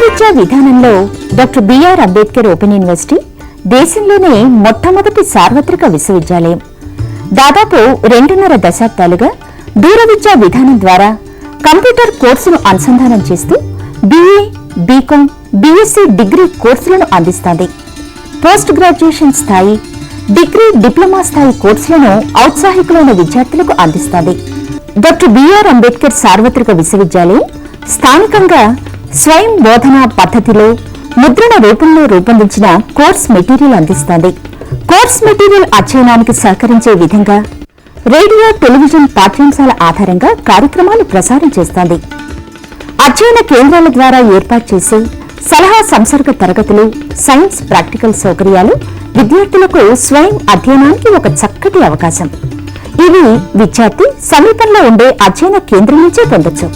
విద్యా విధానంలో doctor BR Ambedkar open university దేశంలోనే మొట్టమొదటి సార్వత్రిక విశ్వవిద్యాలయం. దాదాపు 2.5 దశాబ్దాలుగా దూర విద్యా విధానం ద్వారా కంప్యూటర్ కోర్సును అనుసంధానం చేస్తూ BA, B.Com, B.Sc డిగ్రీ కోర్సులను అందిస్తోంది. పోస్ట్ గ్రాడ్యుయేషన్ స్థాయి, డిగ్రీ, డిప్లొమా స్థాయి కోర్సులను ఔత్సాహికులైన విద్యార్థులకు అందిస్తోంది. డాక్టర్ బిఆర్ అంబేద్కర్ సార్వత్రిక విశ్వవిద్యాలయం స్థానికంగా స్వయం బోధనా పద్ధతిలో ముద్రణ రూపంలో రూపొందించిన కోర్స్ మెటీరియల్ అందిస్తోంది. కోర్స్ మెటీరియల్ అధ్యయనానికి సహకరించే విధంగా రేడియో, టెలివిజన్ పాఠ్యాంశాల ఆధారంగా కార్యక్రమాలు ప్రసారం చేస్తోంది. అధ్యయన కేంద్రాల ద్వారా ఏర్పాటు చేసే సలహా సంసర్గ తరగతులు, సైన్స్ ప్రాక్టికల్ సౌకర్యాలు విద్యార్థులకు స్వయం అధ్యయనానికి ఒక చక్కటి అవకాశం. ఇవి విద్యార్థి సమీపంలో ఉండే అధ్యయన కేంద్రం నుంచే పొందొచ్చు.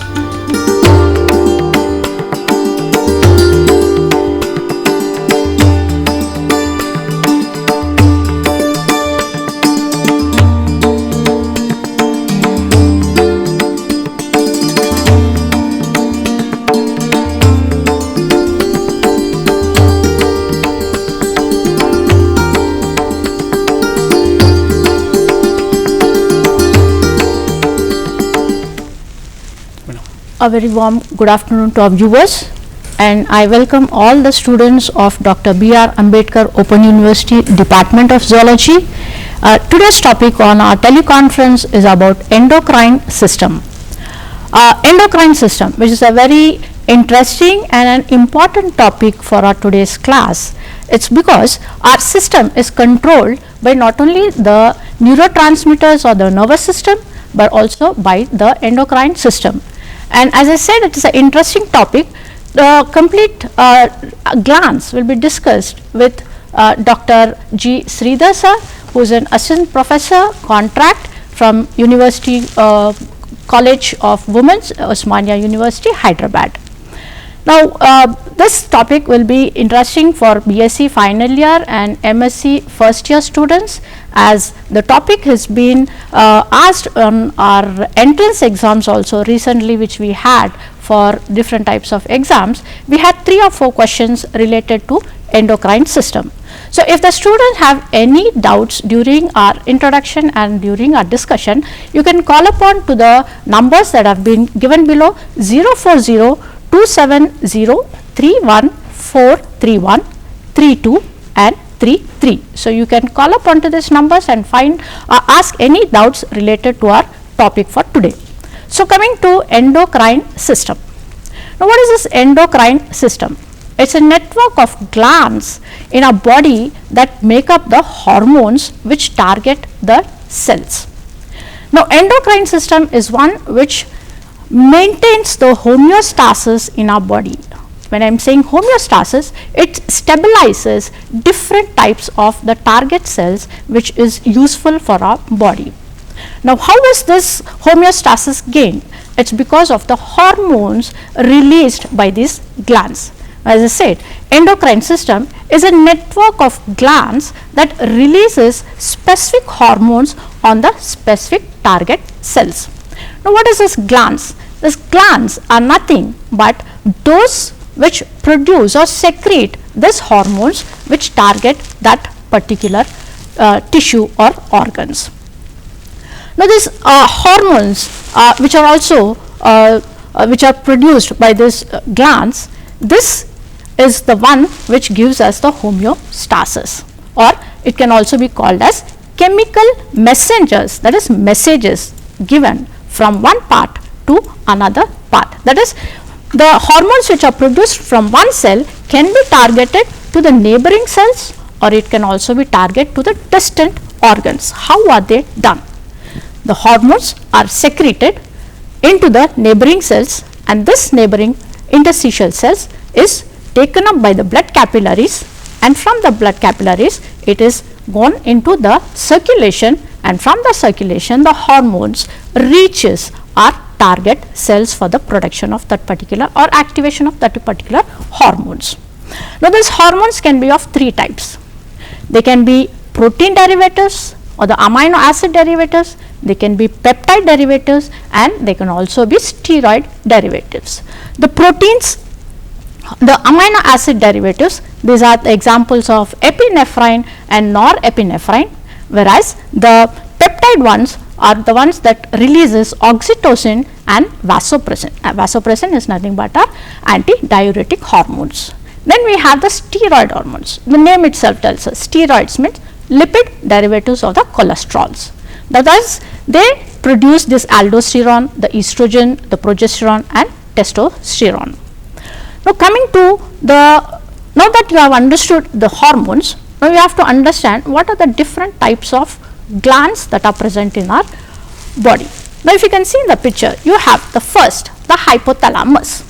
A very warm good afternoon to our viewers, and I welcome all the students of Dr. B.R. Ambedkar Open University Department of Zoology. Today's topic on our teleconference is about endocrine system. Endocrine system, which is a very interesting and an important topic for our today's class. It's because our system is controlled by not only the neurotransmitters or the nervous system, but also by the endocrine system. And as I said, it is an interesting topic. The complete glands will be discussed with Dr. G. Sridhar sir, who is an assistant professor contract from University College of Women's, Osmania University, Hyderabad. Now, this topic will be interesting for B.Sc final year and M.Sc first year students, as the topic has been asked on our entrance exams also recently, which we had for different types of exams. We had 3 or 4 questions related to endocrine system. So, if the students have any doubts during our introduction and during our discussion, you can call upon to the numbers that have been given below: 040-270-31431-32 and 33. So, you can call upon to these numbers and ask any doubts related to our topic for today. So, coming to endocrine system. Now, what is this endocrine system? It's a network of glands in our body that make up the hormones which target the cells. Now, endocrine system is one which maintains the homeostasis in our body. When I am saying homeostasis, it stabilizes different types of the target cells which is useful for our body. Now, how is this homeostasis gained? It's because of the hormones released by these glands. As I said, endocrine system is a network of glands that releases specific hormones on the specific target cells. Now, what is this glands? These glands are nothing but those which produce or secrete these hormones which target that particular tissue or organs. Now, these hormones which are also which are produced by these glands, this is the one which gives us the homeostasis, or it can also be called as chemical messengers, that is messages given from one part to another part. That is, the hormones which are produced from one cell can be targeted to the neighboring cells, or it can also be targeted to the distant organs. How are they done? The hormones are secreted into the neighboring cells, and this neighboring interstitial cells is taken up by the blood capillaries, and from the blood capillaries it is gone into the circulation, and from the circulation the hormones reaches our target cells for the production of that particular or activation of that particular hormones. Now, these hormones can be of 3 types. They can be protein derivatives or the amino acid derivatives, they can be peptide derivatives, and they can also be steroid derivatives. The proteins The amino acid derivatives, these are the examples of epinephrine and norepinephrine, whereas the peptide ones are the ones that releases oxytocin and vasopressin. Vasopressin is nothing but antidiuretic hormones. Then we have the steroid hormones. The name itself tells us steroids means lipid derivatives of the cholesterols. That is, they produce this aldosterone, the estrogen, the progesterone and testosterone. Now coming to the, now that you have understood the hormones, now you have to understand what are the different types of glands that are present in our body. Now if you can see in the picture, you have the first, the hypothalamus.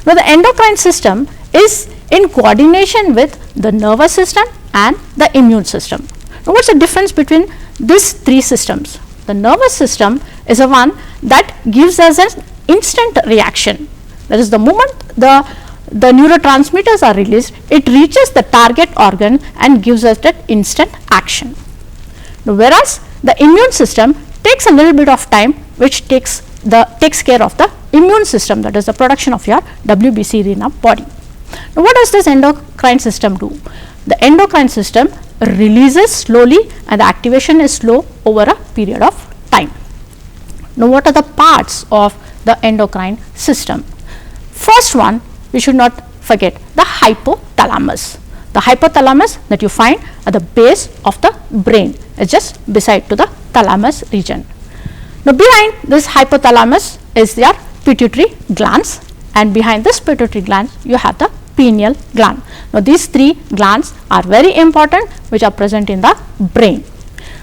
Now the endocrine system is in coordination with the nervous system and the immune system. Now what is the difference between these three systems? The nervous system is the one that gives us an instant reaction. That is, the moment the neurotransmitters are released, it reaches the target organ and gives us that instant action. Now, whereas the immune system takes a little bit of time, which takes care of the immune system, that is the production of your WBC in our body. Now, what does this endocrine system do? The endocrine system releases slowly and the activation is slow over a period of time. Now, what are the parts of the endocrine system? First one, we should not forget the hypothalamus. The hypothalamus that you find at the base of the brain is just beside to the thalamus region. Now, behind this hypothalamus is your pituitary glands, and behind this pituitary gland you have the pineal gland. Now, these three glands are very important, which are present in the brain.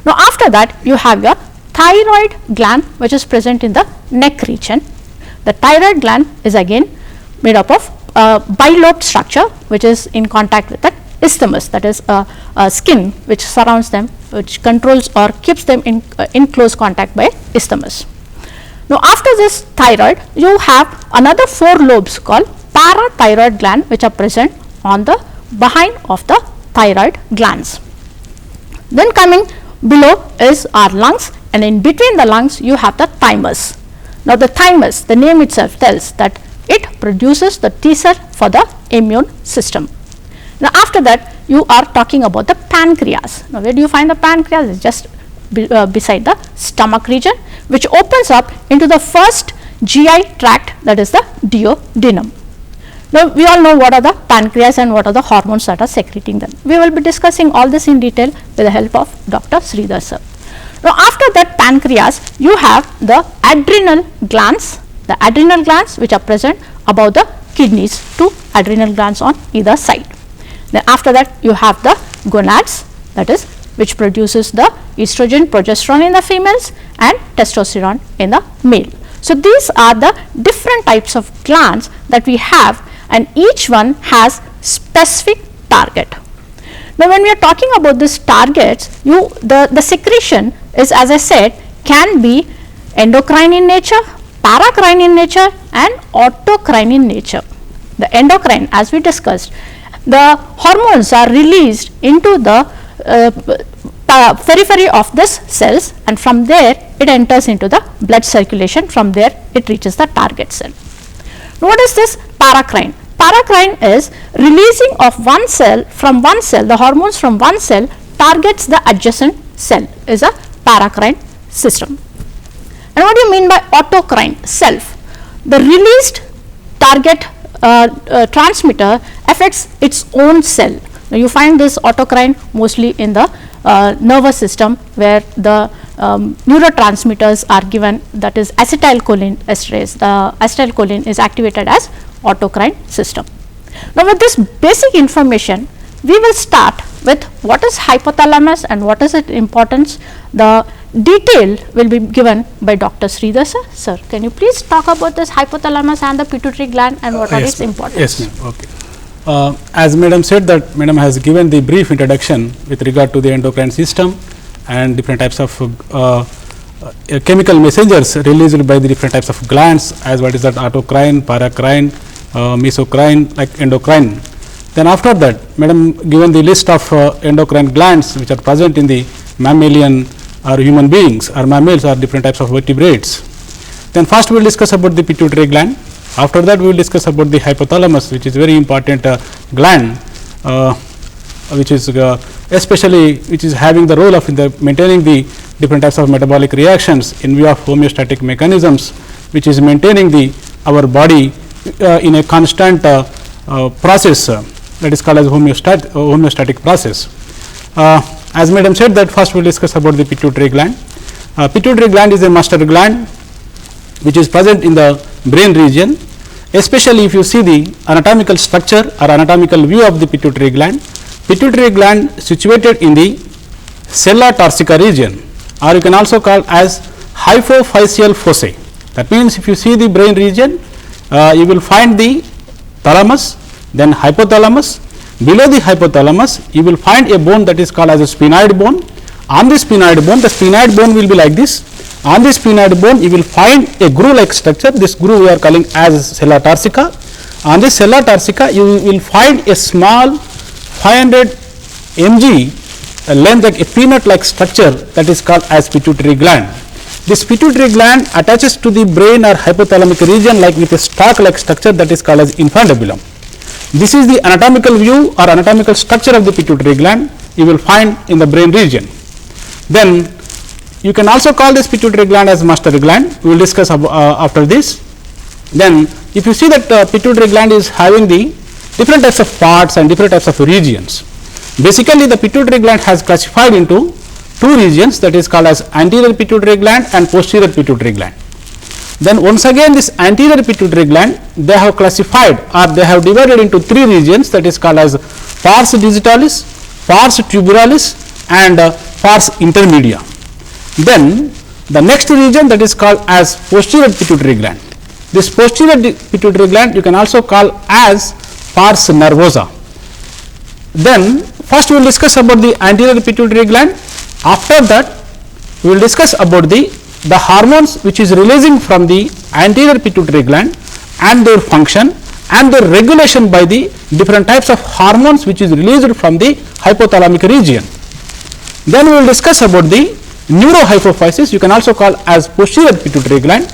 Now, after that you have your thyroid gland, which is present in the neck region. The thyroid gland is again made up of bilobed structure, which is in contact with the isthmus, that is a skin which surrounds them, which controls or keeps them in close contact by isthmus. Now, after this thyroid, you have another 4 lobes called parathyroid gland, which are present on the behind of the thyroid glands. Then coming below is our lungs, and in between the lungs you have the thymus. Now, the thymus, the name itself tells that it produces the T cell for the immune system. Now, after that you are talking about the pancreas. Now, where do you find the pancreas? It's just beside the stomach region, which opens up into the first GI tract, that is the duodenum. Now, we all know what are the pancreas and what are the hormones that are secreting them. We will be discussing all this in detail with the help of Dr. Sridhar sir. Now, after that pancreas, you have the adrenal glands. The adrenal glands which are present above the kidneys, 2 adrenal glands on either side. Then after that you have the gonads, that is, which produces the estrogen, progesterone in the females and testosterone in the male. So, these are the different types of glands that we have, and each one has specific target. Now, when we are talking about these targets, the secretion is, as I said, can be endocrine in nature, paracrine in nature and autocrine in nature. The endocrine, as we discussed, the hormones are released into the periphery of this cells, and from there it enters into the blood circulation. From there it reaches the target cell. Now, what is this paracrine? Paracrine is releasing of one cell from one cell, the hormones from one cell targets the adjacent cell, is a paracrine system. And what do you mean by autocrine? Self. The released target transmitter affects its own cell. Now, you find this autocrine mostly in the nervous system, where the neurotransmitters are given, that is acetylcholine esterase. The acetylcholine is activated as autocrine system. Now, with this basic information, we will start with what is hypothalamus and what is its importance. The detail will be given by Dr. Sridhar sir. Sir, can you please talk about this hypothalamus and the pituitary gland and what are its importance? Yes, ma'am. Okay. As madam said, that madam has given the brief introduction with regard to the endocrine system and different types of chemical messengers released by the different types of glands, as what is that autocrine, paracrine, mesocrine, like endocrine. Then after that, madam given the list of endocrine glands which are present in the mammalian or human beings or mammals or different types of vertebrates. Then first we will discuss about the pituitary gland. After that, we will discuss about the hypothalamus, which is very important gland, which is especially which is having the role of maintaining the different types of metabolic reactions in view of homeostatic mechanisms, which is maintaining our body in a constant process that is called as homeostatic process. As madam said, that first we will discuss about the pituitary gland. Pituitary gland is a master gland which is present in the brain region, especially if you see the anatomical structure or anatomical view of the pituitary gland. Pituitary gland situated in the sella turcica region, or you can also call as hypophyseal foci. That means, if you see the brain region, you will find the thalamus, then hypothalamus. Below the hypothalamus, you will find a bone that is called as a sphenoid bone. On the sphenoid bone, the sphenoid bone will be like this. On the sphenoid bone, you will find a groove-like structure. This groove we are calling as sella turcica. On this sella turcica, you will find a small 500 mg length, like a peanut-like structure, that is called as pituitary gland. This pituitary gland attaches to the brain or hypothalamic region like with a stalk-like structure, that is called as infundibulum. This is the anatomical view or anatomical structure of the pituitary gland you will find in the brain region. Then you can also call this pituitary gland as master gland. We will discuss after this. Then if you see that pituitary gland is having the different types of parts and different types of regions. Basically, the pituitary gland has classified into two regions, that is called as anterior pituitary gland and posterior pituitary gland. Then once again, this anterior pituitary gland, they have classified or they have divided into three regions, that is called as pars digitalis, pars tuberalis and pars intermedia. Then the next region, that is called as posterior pituitary gland. This posterior pituitary gland you can also call as pars nervosa. Then first we will discuss about the anterior pituitary gland. After that, we will discuss about the hormones which is releasing from the anterior pituitary gland and their function and their regulation by the different types of hormones which is released from the hypothalamic region. Then we will discuss about the neurohypophysis, you can also call as posterior pituitary gland.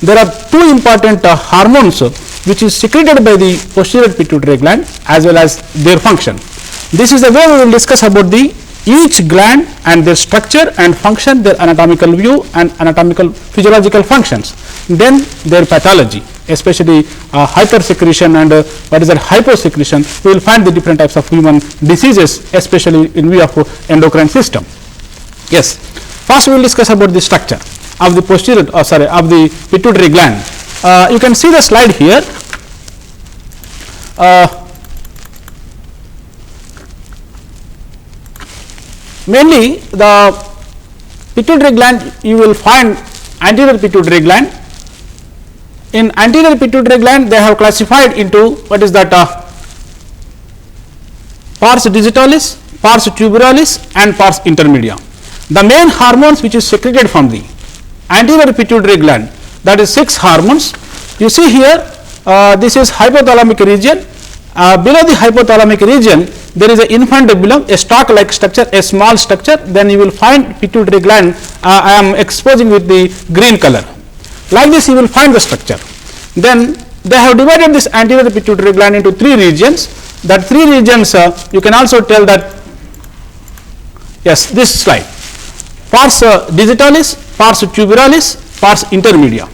There are two important hormones which is secreted by the posterior pituitary gland as well as their function. This is the way we will discuss about the each gland and their structure and function, their anatomical view and anatomical physiological functions. Then their pathology, especially hypersecretion and what is that hyposecretion. We will find the different types of human diseases, especially in view of endocrine system. Yes, first we will discuss about the structure of the posterior of the pituitary gland. You can see the slide here. Mainly the pituitary gland, you will find anterior pituitary gland. In anterior pituitary gland, they have classified into what is that pars digitalis, pars tuberalis and pars intermedia. The main hormones which is secreted from the anterior pituitary gland, that is 6 hormones. You see here, this is hypothalamic region. Below the hypothalamic region, there is a infundibulum, a stalk-like structure, a small structure. Then you will find pituitary gland. I am exposing with the green color. Like this, you will find the structure. Then they have divided this anterior pituitary gland into 3 regions. That 3 regions, you can also tell that. Yes, this slide. Pars digitalis, pars tuberalis, pars intermedia.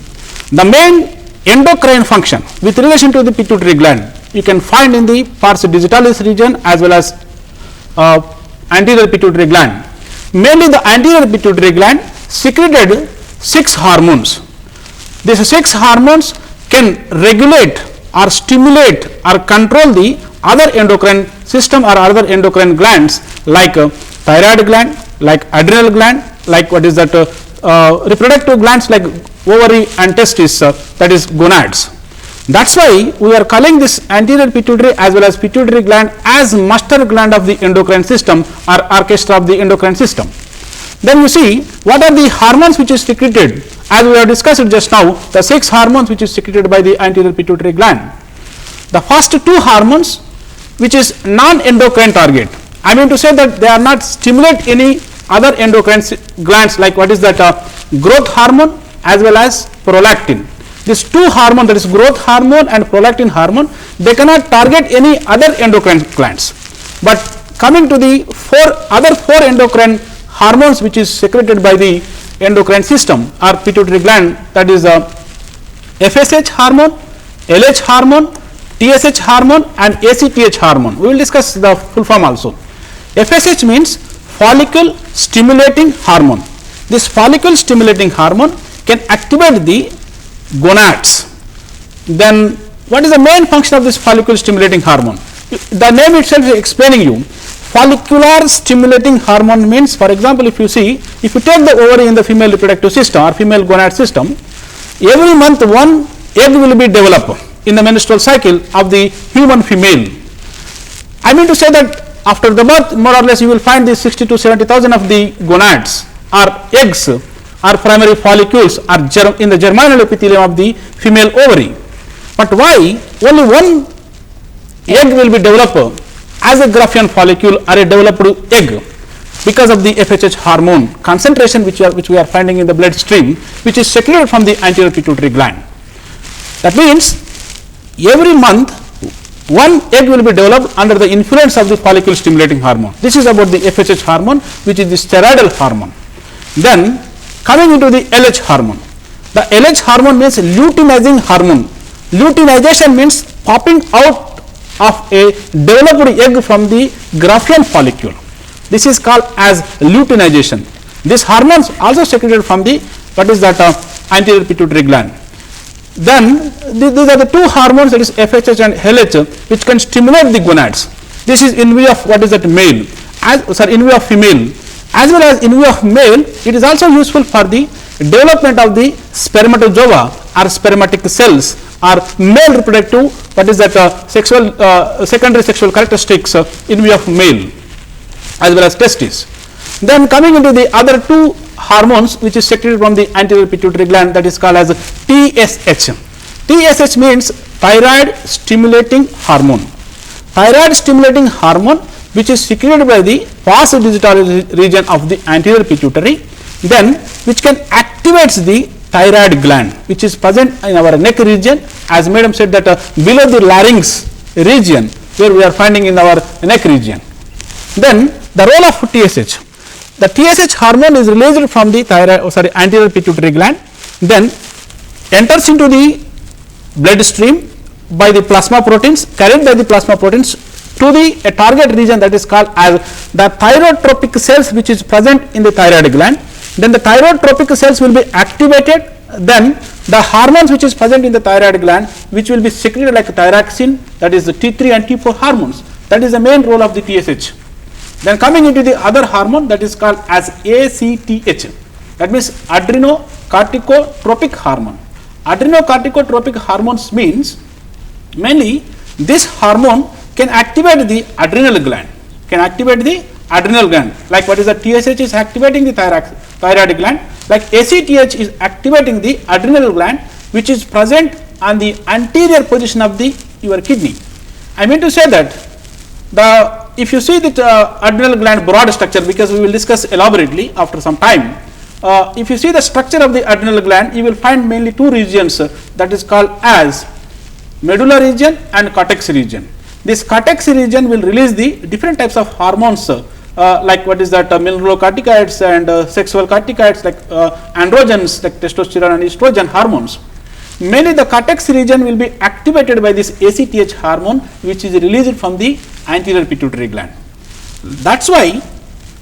The main endocrine function with relation to the pituitary gland you can find in the pars digitalis region as well as anterior pituitary gland. Mainly the anterior pituitary gland secreted 6 hormones. These 6 hormones can regulate or stimulate or control the other endocrine system or other endocrine glands like thyroid gland, like adrenal gland, like what is that reproductive glands like ovary and testis, that is gonads. That's why we are calling this anterior pituitary as well as pituitary gland as master gland of the endocrine system or orchestra of the endocrine system. Then you see what are the hormones which is secreted, as we have discussed just now, the 6 hormones which is secreted by the anterior pituitary gland. The first 2 hormones which is non-endocrine target, I mean to say that they are not stimulate any other endocrine glands like what is that growth hormone as well as prolactin. These two hormones, that is growth hormone and prolactin hormone, they cannot target any other endocrine glands. But coming to the other four endocrine hormones which is secreted by the endocrine system or pituitary gland, that is FSH hormone, LH hormone, TSH hormone and ACTH hormone. We will discuss the full form also. FSH means follicle stimulating hormone. This follicle stimulating hormone can activate the gonads. Then what is the main function of this follicle stimulating hormone? The name itself is explaining you. Follicular stimulating hormone means, for example, if you take the ovary in the female reproductive system or female gonad system, every month one egg will be developed in the menstrual cycle of the human female. I mean to say that after the birth, more or less you will find the 60 to 70,000 of the gonads or eggs or primary follicles are in the germinal epithelium of the female ovary. But why only one egg will be developed as a Graafian follicle or a developed egg? Because of the FSH hormone concentration which we are finding in the bloodstream, which is secreted from the anterior pituitary gland. That means every month one egg will be developed under the influence of the follicle stimulating hormone. This is about the FSH hormone, which is the steroidal hormone. Then coming into the LH hormone. The LH hormone means luteinizing hormone. Luteinization means popping out of a developed egg from the Graafian follicle. This is called as luteinization. This hormone is also secreted from the anterior pituitary gland. Then these are the two hormones, that is FSH and LH, which can stimulate the gonads. This is in view of male, in view of female, as well as in view of male. It is also useful for the development of the spermatozoa or spermatic cells or male reproductive secondary sexual characteristics in view of male, as well as testes. Then coming into the other two hormones which is secreted from the anterior pituitary gland, that is called as TSH. TSH means thyroid stimulating hormone. Thyroid stimulating hormone which is secreted by the pars digitoris region of the anterior pituitary, then which can activate the thyroid gland which is present in our neck region, as madam said that below the larynx region where we are finding in our neck region. Then the role of TSH. The TSH hormone is released from the anterior pituitary gland, then enters into the bloodstream by the plasma proteins, carried by the plasma proteins to the target region, that is called as the thyrotropic cells which is present in the thyroid gland. Then the thyrotropic cells will be activated, then the hormones which is present in the thyroid gland which will be secreted like thyroxine, that is the T3 and T4 hormones. That is the main role of the TSH. Then coming into the other hormone, that is called as ACTH, that means adrenocorticotropic hormone. Adrenocorticotropic hormones means mainly this hormone can activate the adrenal gland, like what is the TSH is activating the thyroid gland, like ACTH is activating the adrenal gland which is present on the anterior position of your kidney. I mean to say that if you see the adrenal gland broad structure, because we will discuss elaborately after some time, if you see the structure of the adrenal gland, you will find mainly two regions, that is called as medulla region and cortex region. This cortex region will release the different types of hormones like what is that mineralocorticoids and sexual corticoids like androgens like testosterone and estrogen hormones. Mainly the cortex region will be activated by this ACTH hormone which is released from the anterior pituitary gland. That's why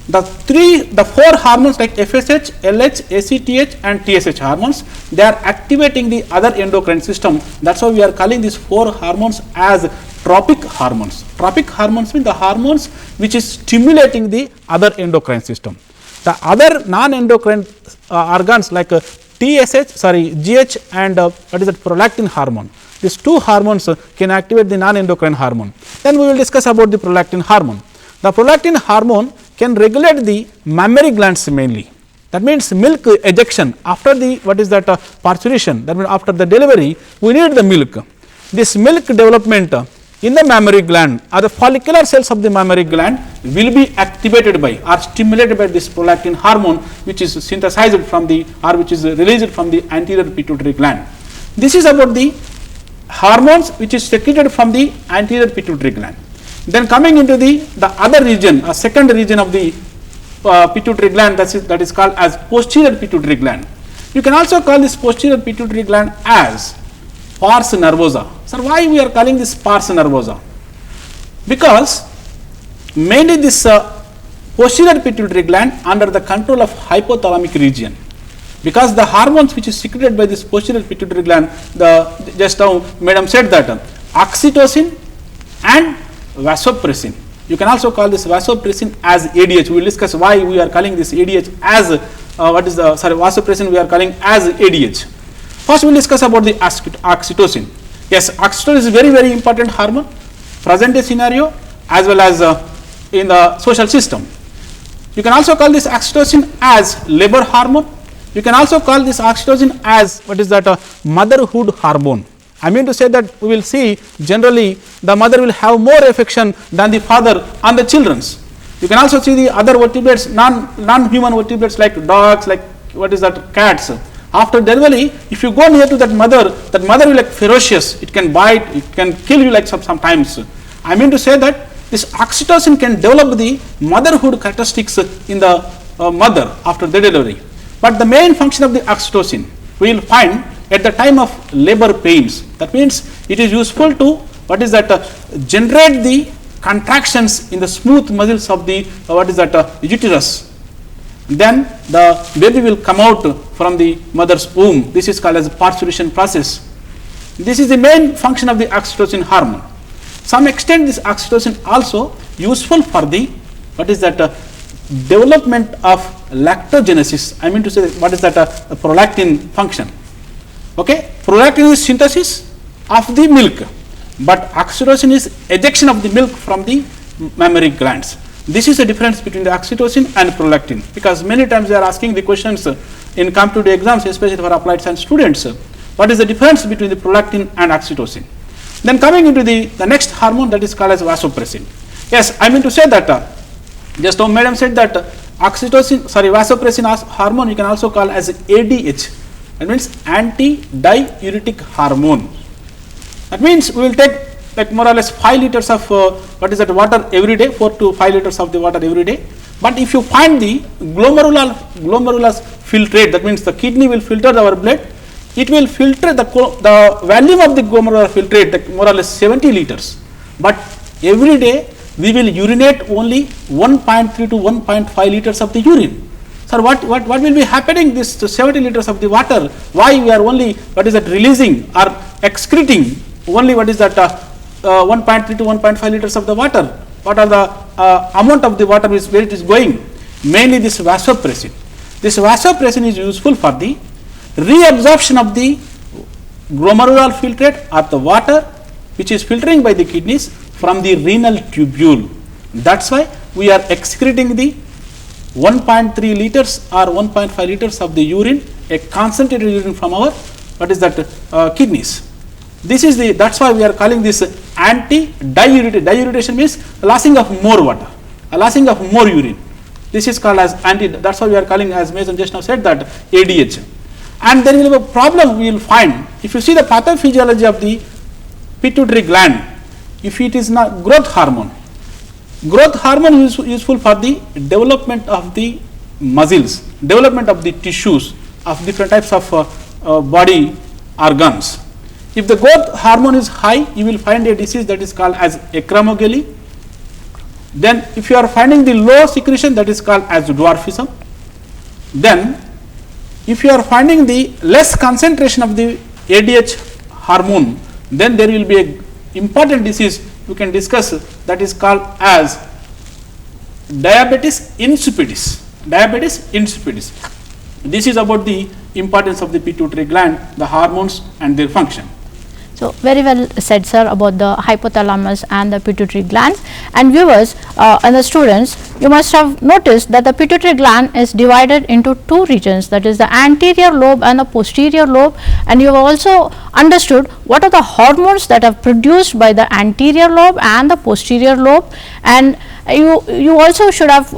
the four hormones like FSH, LH, ACTH and TSH hormones, they are activating the other endocrine system. That's why we are calling these four hormones as tropic hormones. Tropic hormones mean the hormones which is stimulating the other endocrine system. The other non-endocrine organs like GH and what is that prolactin hormone. These two hormones can activate the non-endocrine hormone. Then we will discuss about the prolactin hormone. The prolactin hormone can regulate the mammary glands mainly. That means milk ejection after the parturition. That means after the delivery we need the milk. This milk development in the mammary gland or the follicular cells of the mammary gland will be activated by or stimulated by this prolactin hormone which is synthesized from the or which is released from the anterior pituitary gland. This is about the hormones which is secreted from the anterior pituitary gland. Then coming into the other region, a second region of the pituitary gland, that is called as posterior pituitary gland. You can also call this posterior pituitary gland as pars nervosa. So why we are calling this pars nervosa? Because mainly this posterior pituitary gland under the control of hypothalamic region. Because the hormones which is secreted by this posterior pituitary gland, just now madam said that oxytocin and vasopressin. You can also call this vasopressin as ADH. We will discuss why we are calling this ADH as vasopressin we are calling as ADH. First we will discuss about the oxytocin. Yes, oxytocin is very, very important hormone, present day scenario as well as in the social system. You can also call this oxytocin as labor hormone. You can also call this oxytocin as motherhood hormone. I mean to say that we will see generally the mother will have more affection than the father on the children's. You can also see the other vertebrates, non-human vertebrates like dogs, like cats. After delivery, if you go near to that mother will like ferocious. It can bite, it can kill you like sometimes. I mean to say that this oxytocin can develop the motherhood characteristics in the mother after the delivery. But the main function of the oxytocin we will find at the time of labor pains. That means it is useful to generate the contractions in the smooth muscles of the uterus. Then the baby will come out from the mother's womb. This is called as parturition process. This is the main function of the oxytocin hormone. Some extent this oxytocin also useful for the development of lactogenesis. I mean to say what is prolactin function. Okay, prolactin is synthesis of the milk, but oxytocin is ejection of the milk from the mammary glands. This is the difference between the oxytocin and prolactin, because many times they are asking the questions in competitive exams, especially for applied science students. What is the difference between the prolactin and oxytocin? Then coming into the next hormone, that is called as vasopressin. Yes, I mean to say that just now madam said that vasopressin hormone you can also call as ADH. That means anti-diuretic hormone. That means we will take like more or less 5 liters of water every day, 4 to 5 liters of the water every day. But if you find the glomerular filtrate, that means the kidney will filter our blood, it will filter the volume of the glomerular filtrate like more or less 70 liters. But every day we will urinate only 1.3 to 1.5 liters of the urine. So what will be happening this 70 liters of the water? Why we are only releasing or excreting only 1.3 to 1.5 liters of the water? What are the amount of the water where it is going? Mainly this vasopressin. This vasopressin is useful for the reabsorption of the glomerular filtrate or the water which is filtering by the kidneys from the renal tubule. That's why we are excreting the 1.3 liters or 1.5 liters of the urine, a concentrated urine from our kidneys. That's why we are calling this anti-diuretic. Diuretation means lossing of more water, lossing of more urine. This is called as that's why we are calling, as Mason just now said, that ADH. And there will be a problem we will find if you see the pathophysiology of the pituitary gland. If it is not growth hormone is useful for the development of the muscles, development of the tissues of different types of body organs. If the growth hormone is high, you will find a disease that is called as acromegaly. Then if you are finding the low secretion, that is called as dwarfism. Then if you are finding the less concentration of the ADH hormone, then there will be a important disease we can discuss, that is called as diabetes insipidus. Diabetes insipidus. This is about the importance of the pituitary gland, the hormones and their function. So very well said, sir, about the hypothalamus and the pituitary glands. And viewers and the students, you must have noticed that the pituitary gland is divided into two regions, that is the anterior lobe and the posterior lobe, and you have also understood what are the hormones that are produced by the anterior lobe and the posterior lobe, and you also should have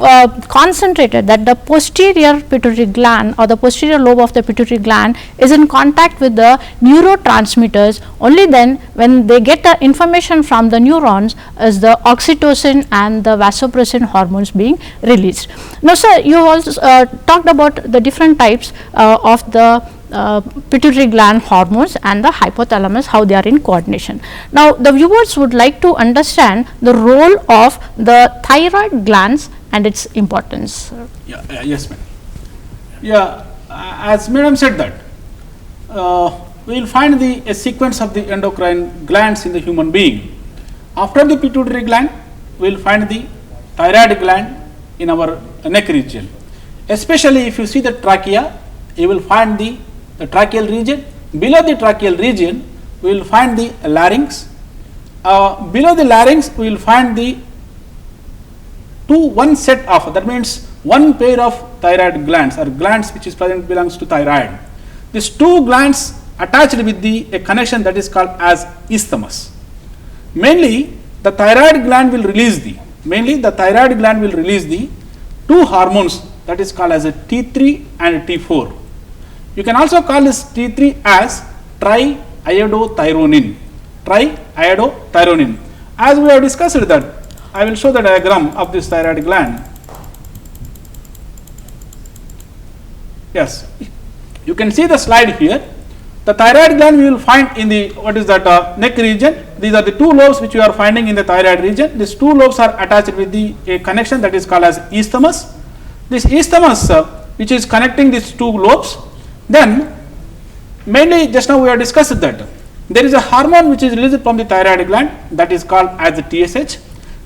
concentrated that the posterior pituitary gland or the posterior lobe of the pituitary gland is in contact with the neurotransmitters. Only then when they get the information from the neurons is the oxytocin and the vasopressin hormones being released. Now sir, you also talked about the different types of the pituitary gland hormones and the hypothalamus, how they are in coordination. Now the viewers would like to understand the role of the thyroid glands and its importance. Yes, madam. As madam said that we will find a sequence of the endocrine glands in the human being. After the pituitary gland, we will find the thyroid gland in our neck region. Especially if you see the trachea, you will find the tracheal region. Below the tracheal region, we will find the larynx. Below the larynx, we will find the one set of, that means one pair of thyroid glands or glands which is present belongs to thyroid. These two glands attached with a connection that is called as isthmus. Mainly the thyroid gland will release the two hormones that is called as a T3 and T4. You can also call this T3 as triiodothyronine. As we have discussed that, I will show the diagram of this thyroid gland. Yes, you can see the slide here. The thyroid gland we will find in the neck region. These are the two lobes which we are finding in the thyroid region. These two lobes are attached with a connection that is called as isthmus. This isthmus which is connecting these two lobes. Then mainly just now we have discussed that there is a hormone which is released from the thyroid gland that is called as the TSH.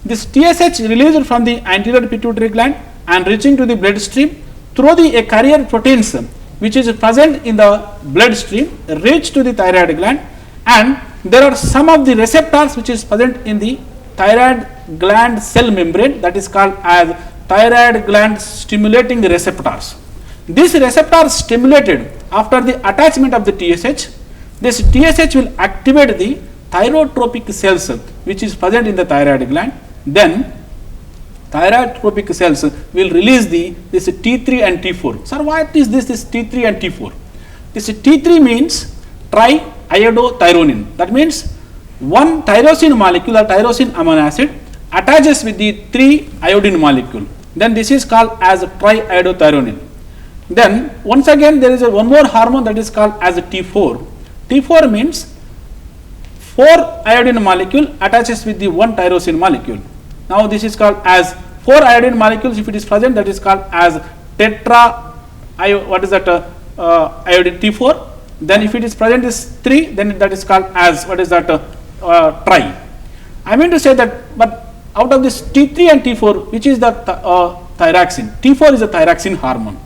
This TSH released from the anterior pituitary gland and reaching to the bloodstream through a carrier proteins which is present in the bloodstream reach to the thyroid gland, and there are some of the receptors which is present in the thyroid gland cell membrane that is called as thyroid gland stimulating receptors. These receptors stimulated after the attachment of the TSH. This TSH will activate the thyrotropic cells which is present in the thyroid gland. Then thyrotropic cells will release this T3 and T4. Sir, what is this T3 and T4? This T3 means triiodothyronine. That means one tyrosine molecule or tyrosine amino acid attaches with the 3 iodine molecule. Then this is called as triiodothyronine. Then once again there is one more hormone that is called as T4. T4 means 4 iodine molecule attaches with the 1 tyrosine molecule. Now this is called as 4 iodine molecules. If it is present, that is called as iodine T4. Then if it is present is 3, then that is called as tri. I mean to say that, but out of this T3 and T4, which is the thyroxine? T4 is a thyroxine hormone.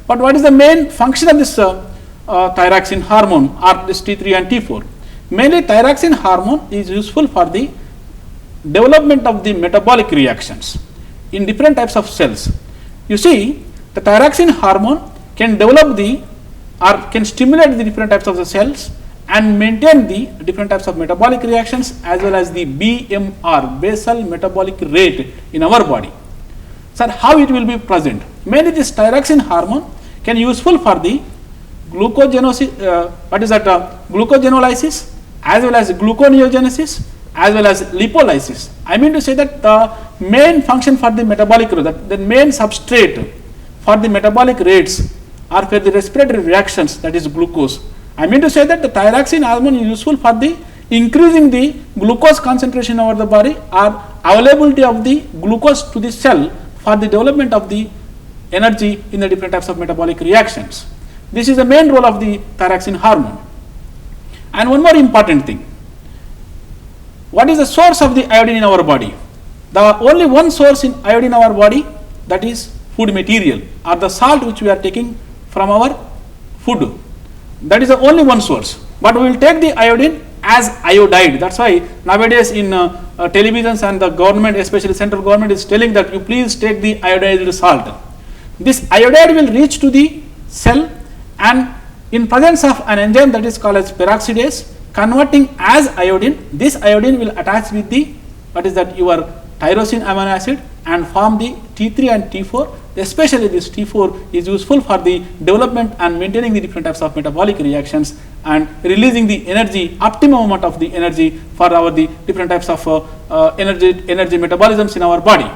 But what is the main function of this thyroxine hormone or this T3 and T4? Mainly thyroxine hormone is useful for the development of the metabolic reactions in different types of cells. You see, the thyroxine hormone can develop can stimulate the different types of the cells and maintain the different types of metabolic reactions as well as the BMR, basal metabolic rate in our body. Sir, how it will be present? Mainly this thyroxine hormone can useful for the glucogenolysis as well as gluconeogenesis as well as lipolysis. I mean to say that the main function for the metabolic rate, the main substrate for the metabolic rates or for the respiratory reactions, that is glucose. I mean to say that the thyroxine hormone is useful for the increasing the glucose concentration over the body or availability of the glucose to the cell for the development of the energy in the different types of metabolic reactions. This is the main role of the thyroxine hormone. And one more important thing, what is the source of the iodine in our body? The only one source in iodine in our body, that is food material or the salt which we are taking from our food. That is the only one source. But we will take the iodine as iodide. That's why nowadays in televisions and the government, especially central government, is telling that you please take the iodized salt. This iodide will reach to the cell, and in presence of an enzyme that is called as peroxidase, converting as iodine, this iodine will attach with the your tyrosine amino acid and form the T3 and T4. Especially this T4 is useful for the development and maintaining the different types of metabolic reactions and releasing the energy, optimum amount of the energy for the different types of energy metabolisms in our body.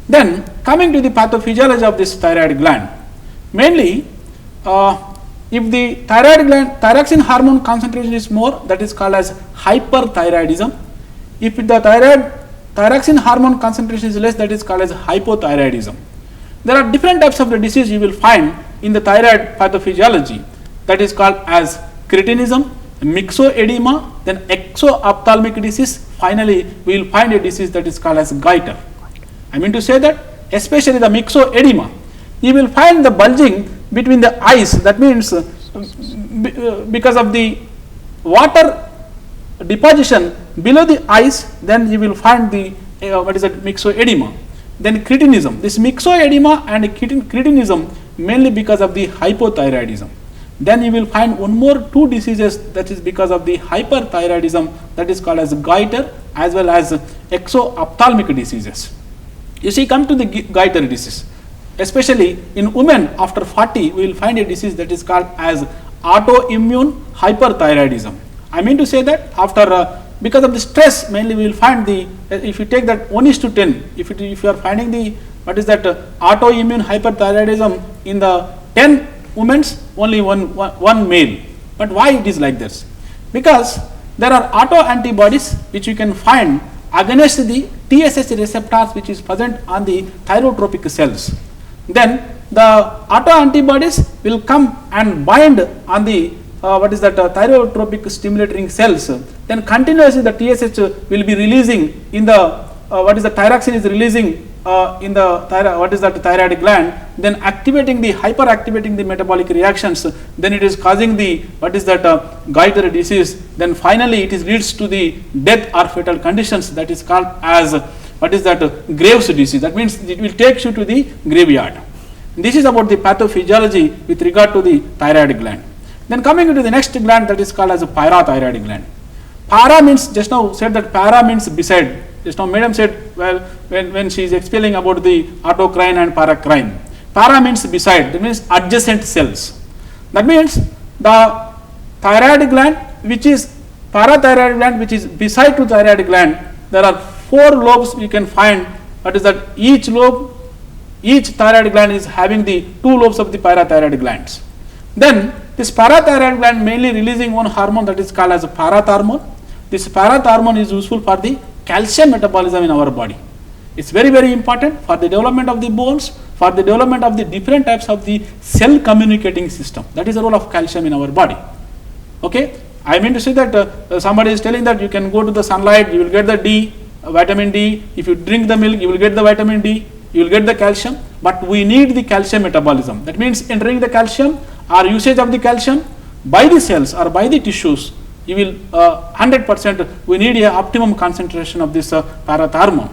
Then coming to the pathophysiology of this thyroid gland, mainly if the thyroid gland thyroxine hormone concentration is more, that is called as hyperthyroidism. If the thyroxine hormone concentration is less, that is called as hypothyroidism. There are different types of the disease you will find in the thyroid pathophysiology, that is called as cretinism, myxoedema, then exophthalmic disease. Finally, we will find a disease that is called as goiter. I mean to say that especially the myxoedema, you will find the bulging between the eyes. That means because of the water deposition below the eyes, then you will find the myxoedema. Then cretinism, this myxoedema and cretinism mainly because of the hypothyroidism. Then you will find one more two diseases that is because of the hyperthyroidism, that is called as goiter as well as exophthalmic diseases. You see, come to the goiter disease, especially in women after 40, we will find a disease that is called as autoimmune hyperthyroidism. I mean to say that after because of the stress, mainly we will find the, if you take that 1:10, if you are finding the autoimmune hyperthyroidism in the 10 women, only one male. But why it is like this? Because there are autoantibodies which you can find against the TSH receptors which is present on the thyrotropic cells. Then the autoantibodies will come and bind on the thyrotropic stimulating cells. Then continuously the TSH will be releasing in the thyroxine is releasing in the thyroid gland, then activating the hyperactivating the metabolic reactions. Then it is causing the goiter disease. Then finally it is leads to the death or fatal conditions, that is called as Graves disease. That means it will take you to the graveyard. This is about the pathophysiology with regard to the thyroid gland. Then coming to the next gland, that is called as a parathyroid gland. Para means, just now said that para means beside. Just now madam said, well, when she is explaining about the autocrine and paracrine. Para means beside, that means adjacent cells. That means the thyroid gland which is parathyroid gland which is beside to thyroid gland, there are 4 lobes you can find. That is that each thyroid gland is having the 2 lobes of the parathyroid glands. Then this parathyroid gland mainly releasing one hormone that is called as parathormone. This parathormone is useful for the calcium metabolism in our body. It's very, very important for the development of the bones, for the development of the different types of the cell communicating system. That is the role of calcium in our body. Okay, I mean to say that somebody is telling that you can go to the sunlight, you will get the D, vitamin D. If you drink the milk, you will get the vitamin D, you will get the calcium. But we need the calcium metabolism. That means entering the calcium or usage of the calcium by the cells or by the tissues, you will 100% we need a optimum concentration of this parathormone.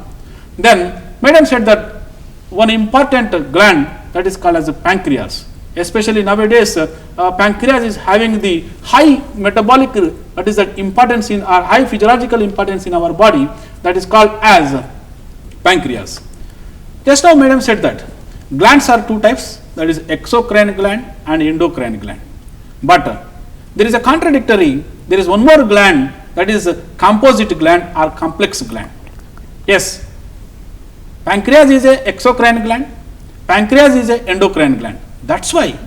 Then madam said that one important gland that is called as the pancreas. Especially nowadays, pancreas is having the high metabolic, that is that importance in our high physiological importance in our body, that is called as pancreas. Just now madam said that glands are 2 types, that is exocrine gland and endocrine gland. But there is a contradictory, there is one more gland, that is a composite gland or complex gland. Yes, pancreas is a exocrine gland, pancreas is a endocrine gland. That's why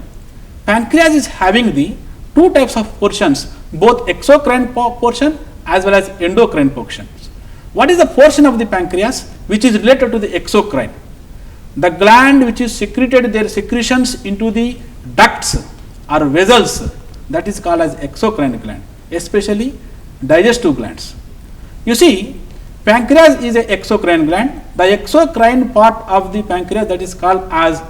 pancreas is having the 2 types of portions, both exocrine portion as well as endocrine portions. What is the portion of the pancreas which is related to the exocrine? The gland which is secreted their secretions into the ducts or vessels, that is called as exocrine gland, especially digestive glands. You see, pancreas is a exocrine gland. The exocrine part of the pancreas, that is called as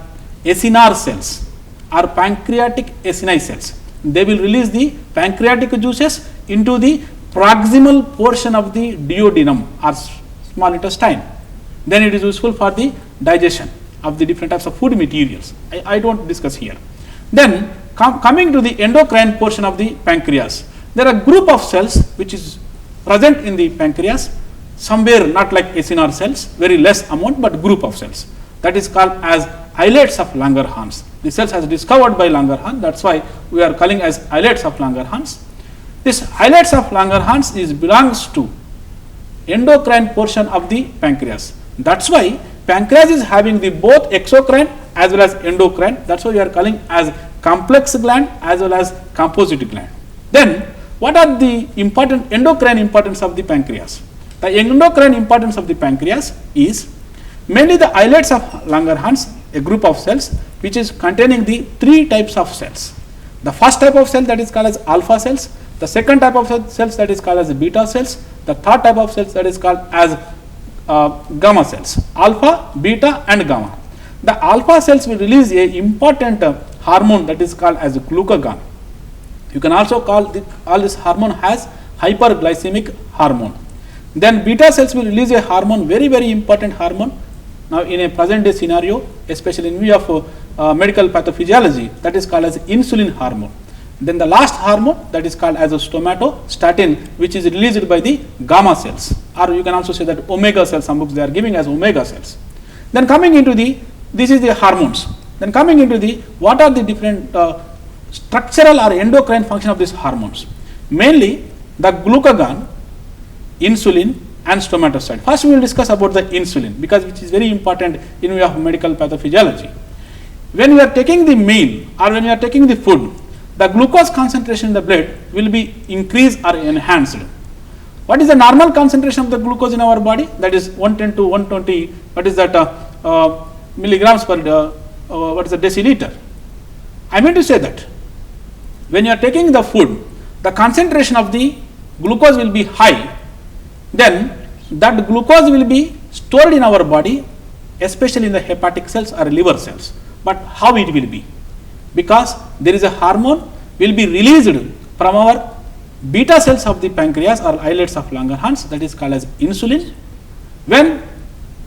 acinar cells or pancreatic acini cells. They will release the pancreatic juices into the proximal portion of the duodenum or small intestine, then it is useful for the digestion of the different types of food materials. I don't discuss here. Then coming to the endocrine portion of the pancreas, there are group of cells which is present in the pancreas, somewhere not like acinar cells, very less amount, but group of cells. That is called as islets of Langerhans. The cells has discovered by Langerhans, that's why we are calling as islets of Langerhans. This islets of Langerhans belongs to endocrine portion of the pancreas. That's why pancreas is having the both exocrine as well as endocrine. That's why we are calling as complex gland as well as composite gland. Then what are the important endocrine importance of the pancreas? The endocrine importance of the pancreas is mainly the islets of Langerhans, a group of cells which is containing the three types of cells. The first type of cell that is called as alpha cells, the second type of cells that is called as beta cells, the third type of cells that is called as gamma cells, alpha, beta and gamma. The alpha cells will release a important hormone that is called as glucagon. You can also call this hormone as hyperglycemic hormone. Then beta cells will release a hormone, very important hormone. Now in a present day scenario, especially in view of medical pathophysiology, that is called as insulin hormone. Then the last hormone that is called as a somatostatin, which is released by the gamma cells, or you can also say that omega cells, some books they are giving as omega cells. Then coming into this is the hormones. Then coming into what are the different structural or endocrine function of these hormones? Mainly the glucagon, insulin and somatostatin. First we will discuss about the insulin, because which is very important in view of medical pathophysiology. When we are taking the meal or when we are taking the food, the glucose concentration in the blood will be increased or enhanced. What is the normal concentration of the glucose in our body? That is 110 to 120, what is that milligrams per what is the deciliter. I mean to say that when you are taking the food, the concentration of the glucose will be high, then that glucose will be stored in our body, especially in the hepatic cells or liver cells. But how it will be? Because there is a hormone will be released from our beta cells of the pancreas or islets of Langerhans, that is called as insulin. When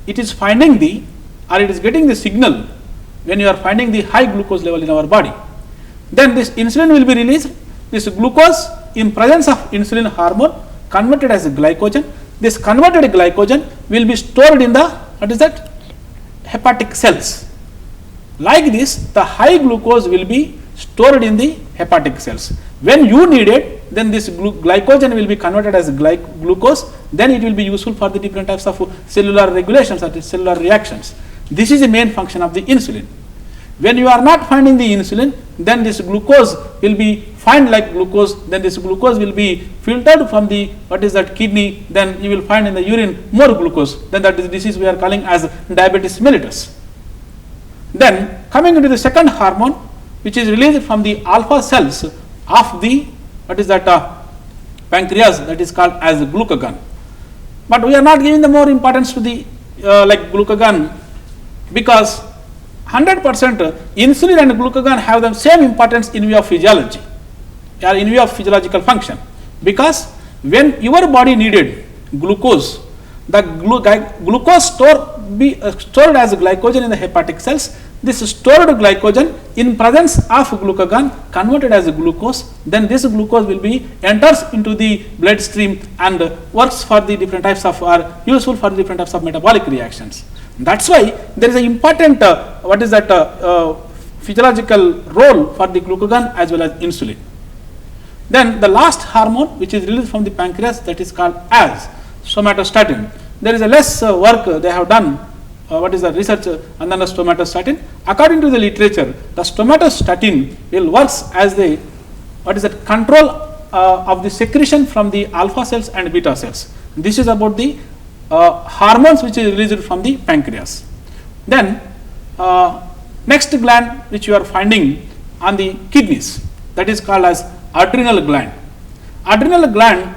it is finding it is getting the signal when you are finding the high glucose level in our body, then this insulin will be released. This glucose in presence of insulin hormone converted as glycogen. This converted glycogen will be stored in the hepatic cells. Like this, the high glucose will be stored in the hepatic cells. When you need it, then this glycogen will be converted as glucose. Then it will be useful for the different types of cellular regulations or cellular reactions. This is the main function of the insulin. When you are not finding the insulin, then this glucose will be find like glucose. Then this glucose will be filtered from the kidney. Then you will find in the urine more glucose. Then that is disease we are calling as diabetes mellitus. Then coming into the second hormone, which is released from the alpha cells of the pancreas, that is called as glucagon. But we are not giving the more importance to the glucagon, because 100% insulin and glucagon have the same importance in view of physiology or in view of physiological function. Because when your body needed glucose, the glucose stored as glycogen in the hepatic cells. This stored glycogen in presence of glucagon converted as glucose, then this glucose will be enters into the bloodstream and works for the different types of or useful for different types of metabolic reactions. That's why there is an important physiological role for the glucagon as well as insulin. Then the last hormone which is released from the pancreas, that is called as somatostatin. There is a less work they have done. What is the research on the somatostatin? According to the literature, the somatostatin will works as the control of the secretion from the alpha cells and beta cells. This is about the hormones which is released from the pancreas. Then next gland which you are finding on the kidneys, that is called as adrenal gland. Adrenal gland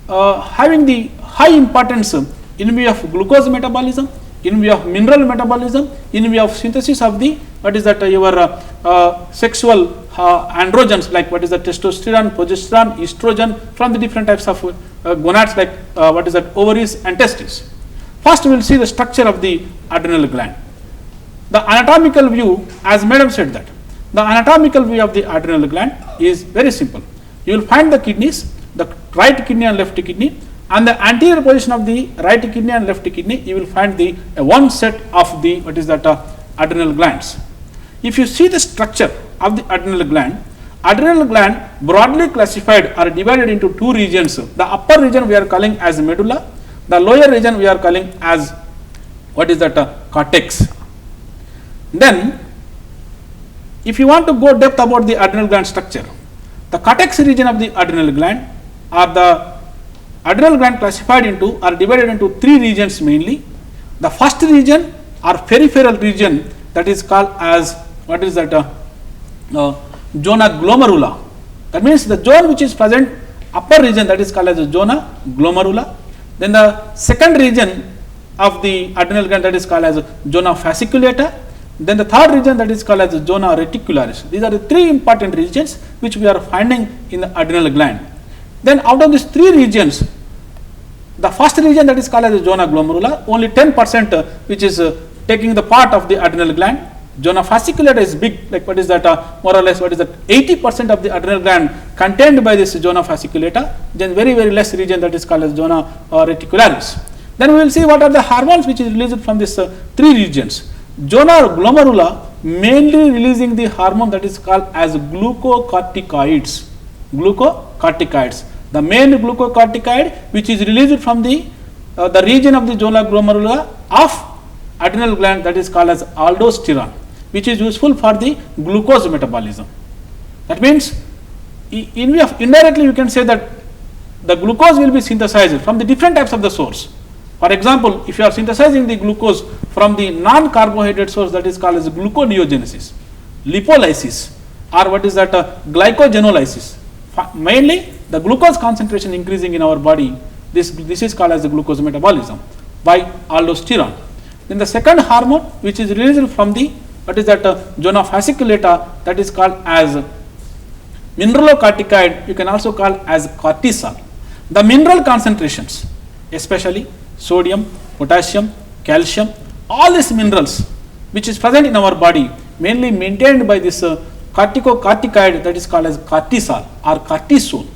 having the high importance in view of glucose metabolism, in view of mineral metabolism, in view of synthesis of the your sexual androgens like what is the testosterone, progesterone, estrogen from the different types of gonads like what is that ovaries and testes. First we will see the structure of the adrenal gland. The anatomical view, as madam said that, the anatomical view of the adrenal gland is very simple. You will find the kidneys, the right kidney and left kidney, and the anterior position of the right kidney and left kidney, you will find the one set of the what is that adrenal glands. If you see the structure of the adrenal gland broadly classified or divided into two regions. The upper region we are calling as medulla, the lower region we are calling as what is that cortex. Then if you want to go depth about the adrenal gland structure, the cortex region of the adrenal gland or the adrenal gland classified into or divided into three regions mainly. The first region or peripheral region, that is called as what is that zona glomerula. That means the zone which is present upper region, that is called as zona glomerula. Then the second region of the adrenal gland, that is called as zona fasciculata. Then the third region, that is called as zona reticularis. These are the three important regions which we are finding in the adrenal gland. Then out of these three regions, the first region, that is called as zona glomerula, only 10% which is taking the part of the adrenal gland. Zona fasciculata is big, like what is that more or less what is that 80% of the adrenal gland contained by this zona fasciculata. Then very less region, that is called as zona reticularis. Then we will see what are the hormones which is released from these three regions. Zona glomerula mainly releasing the hormone that is called as glucocorticoids. Glucocorticoids. The main glucocorticoid which is released from the region of the zona glomerula of adrenal gland, that is called as aldosterone, which is useful for the glucose metabolism. That means in way of indirectly you can say that the glucose will be synthesized from the different types of the source. For example, if you are synthesizing the glucose from the non-carbohydrate source, that is called as gluconeogenesis, lipolysis, or what is that glycogenolysis. Mainly the glucose concentration increasing in our body, this is called as the glucose metabolism by aldosterone. Then the second hormone which is released from the what is that zona fasciculata, that is called as mineralocorticoid, you can also call as cortisol. The mineral concentrations, especially sodium, potassium, calcium, all these minerals which is present in our body mainly maintained by this corticocorticoid, that is called as cortisol or cortisol.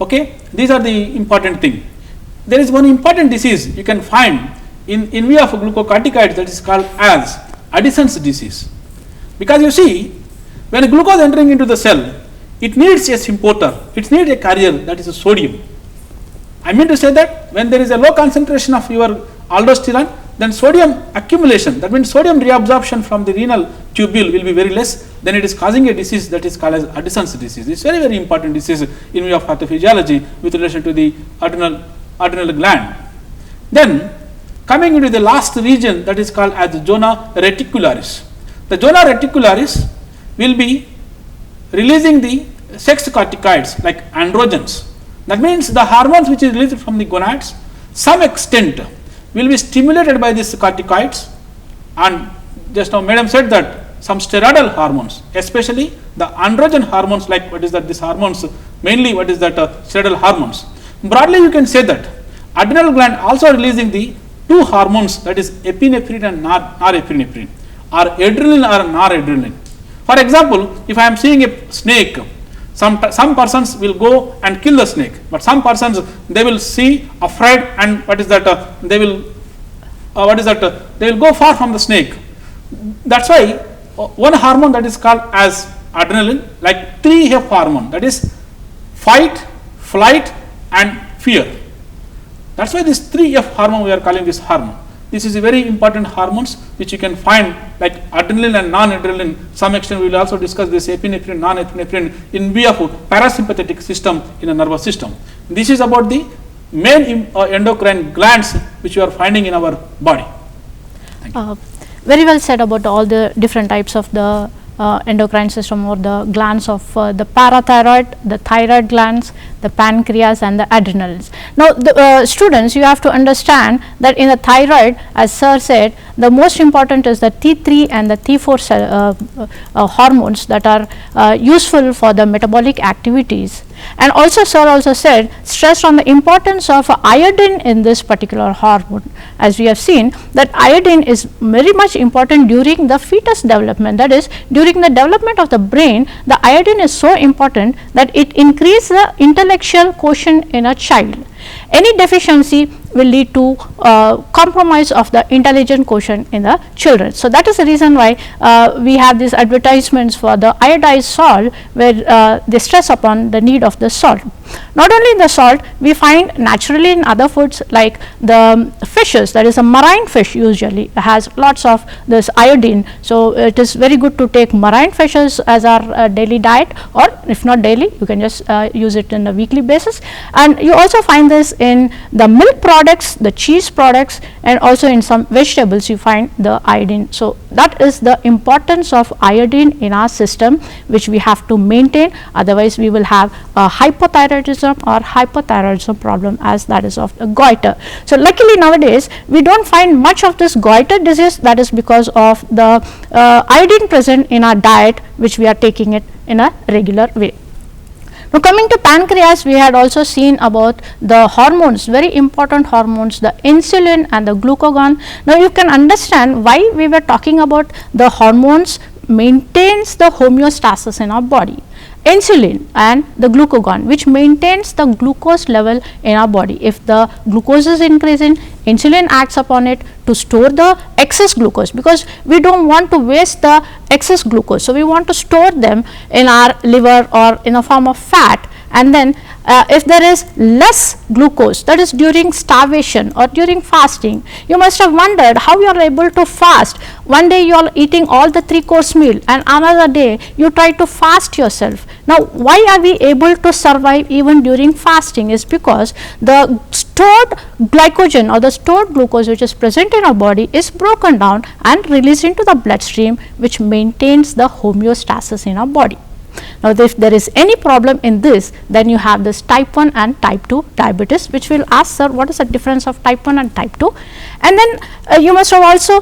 Okay, these are the important thing. There is one important disease you can find in view of glucocorticoids, that is called as Addison's disease. Because you see, when glucose entering into the cell, it needs a importer, it needs a carrier, that is a sodium. I mean to say that when there is a low concentration of your aldosterone, then sodium accumulation, that means sodium reabsorption from the renal tubule will be very less, then it is causing a disease that is called as Addison's disease. This is very important disease in view of pathophysiology with relation to the adrenal gland. Then coming into the last region, that is called as zona reticularis. The zona reticularis will be releasing the sex corticoids like androgens. That means the hormones which is released from the gonads, some extent will be stimulated by these corticoids, and just now madam said that some steroidal hormones, especially the androgen hormones, like what is that these hormones, mainly what is that steroidal hormones. Broadly you can say that adrenal gland also releasing the two hormones, that is epinephrine and norepinephrine, or adrenaline or noradrenaline. For example, if I am seeing a snake, some persons will go and kill the snake, but some persons they will see afraid and what is that they will go far from the snake. That's why one hormone that is called as adrenaline, like 3F hormone, that is fight, flight and fear. That's why this 3F hormone we are calling this hormone. This is a very important hormones which you can find like adrenaline and non-adrenaline. Some extent we will also discuss this epinephrine, non-epinephrine in view of parasympathetic system in a nervous system. This is about the main endocrine glands which you are finding in our body. Very well said about all the different types of the endocrine system or the glands of the parathyroid, the thyroid glands, the pancreas and the adrenals. Now, the students, you have to understand that in the thyroid, as sir said, the most important is the T3 and the T4 hormones that are useful for the metabolic activities. And also sir also said, stressed on the importance of iodine in this particular hormone. As we have seen that iodine is very much important during the fetus development, that is during the development of the brain, the iodine is so important that it increases the intellectual quotient in a child. Any deficiency will lead to compromise of the intelligent quotient in the children. So, that is the reason why we have these advertisements for the iodized salt, where they stress upon the need of the salt. Not only in the salt, we find naturally in other foods like the fishes, that is a marine fish usually has lots of this iodine. So, it is very good to take marine fishes as our daily diet, or if not daily, you can just use it in a weekly basis. And you also find this in the milk products, the cheese products, and also in some vegetables you find the iodine. So, that is the importance of iodine in our system, which we have to maintain, otherwise we will have a hypothyroidism or hypothyroidism problem, as that is of the goiter. So, luckily nowadays we do not find much of this goiter disease, that is because of the iodine present in our diet, which we are taking it in a regular way. Now, coming to pancreas, we had also seen about the hormones, very important hormones, the insulin and the glucagon. Now, you can understand why we were talking about the hormones maintains the homeostasis in our body. Insulin and the glucagon, which maintains the glucose level in our body. If the glucose is increasing, insulin acts upon it to store the excess glucose, because we do not want to waste the excess glucose. So, we want to store them in our liver or in a form of fat, and then if there is less glucose, that is during starvation or during fasting, you must have wondered how you are able to fast. One day you are eating all the 3-course meal, and another day you try to fast yourself. Now, why are we able to survive even during fasting is because the stored glycogen or the stored glucose which is present in our body is broken down and released into the bloodstream, which maintains the homeostasis in our body. Now, if there is any problem in this, then you have this type 1 and type 2 diabetes, which will ask, sir, what is the difference of type 1 and type 2? And then you must have also